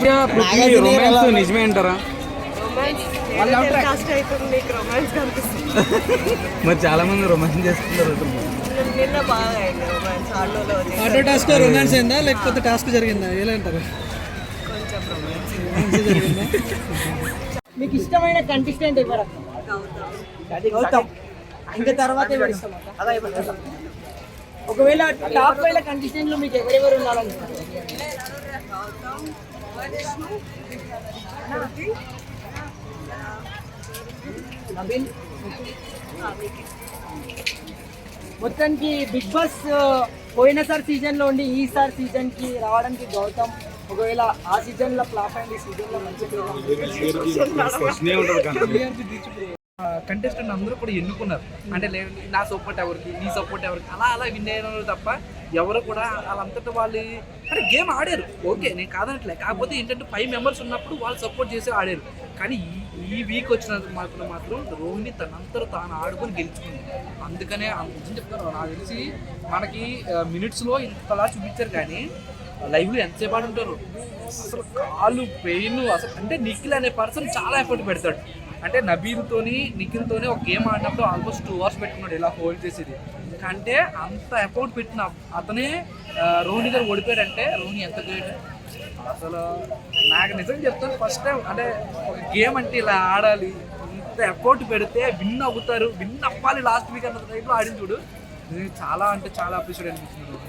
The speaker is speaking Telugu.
రొమాన్స్ నిజమే అంటారా? మరి చాలా మంది రొమాన్స్ చేస్తున్నారు. ఆటో టాస్క్ రొమాన్స్ అయిందా లేకపోతే టాస్క్ జరిగిందా ఎలా అంటారు? మీకు ఇష్టమైన కంటెస్టెంట్ ఎవరు? గౌతమ్. ఇంకా తర్వాత ఒకవేళ టాప్ 5 కంటెస్టెంట్లు మీకు ఎవరెవరు ఉండాలనుకుంటారు? నబీల్. మొత్తానికి బిగ్ బాస్ పోయినసారి సీజన్లో ఉండి ఈసారి సీజన్కి రావడానికి గౌతమ్ ఒకవేళ ఆ సీజన్లో ఫ్లాప్ అండ్ ఈ సీజన్లో మంచి కంటెస్టెంట్ అందరూ కూడా ఎన్నుకున్నారు. అంటే నా సపోర్ట్ ఎవరికి, నీ సపోర్ట్ ఎవరికి, అలా అలా విన్ అయినారు తప్ప ఎవరు కూడా వాళ్ళంతటా వాళ్ళు అంటే గేమ్ ఆడారు. ఓకే, నేను కాదనట్లే. కాకపోతే ఏంటంటే 5 మెంబర్స్ ఉన్నప్పుడు వాళ్ళు సపోర్ట్ చేసి ఆడారు. కానీ ఈ వీక్ వచ్చిన మాత్రం రోహిణి తనంతలో తాను ఆడుకొని గెలుచుకుంది. అందుకనే నిజం చెప్తాను, నాకు తెలిసి మనకి మినిట్స్లో ఇంతలా చూపించారు కానీ లైవ్లో ఎంతసేపు ఆడుంటారు. అసలు కాళ్ళు పెయిన్ అసలు. అంటే నిఖిల్ అనే పర్సన్ చాలా ఎఫర్ట్ పెడతాడు. అంటే నబీల్తోని నిఖిల్తోని ఒక గేమ్ ఆడినప్పుడు ఆల్మోస్ట్ 2 hours పెట్టుకున్నాడు ఇలా హోల్డ్ చేసేది. అంటే అంత ఎఫర్ట్ పెట్టిన అతనే రోహిణి గారు ఓడిపోయాడంటే రోహిణి ఎంత గ్రేట్ అసలు. నాకు నిజం చెప్తాను, ఫస్ట్ టైం అంటే ఒక గేమ్ అంటే ఇలా ఆడాలి, ఇంత ఎఫర్ట్ పెడితే విన్ అవుతారు, విన్ అవ్వాలి లాస్ట్ వీక్ అన్న టైప్లో ఆడిన చూడు. చాలా అంటే చాలా అప్రిషియేట్ అనిపించింది.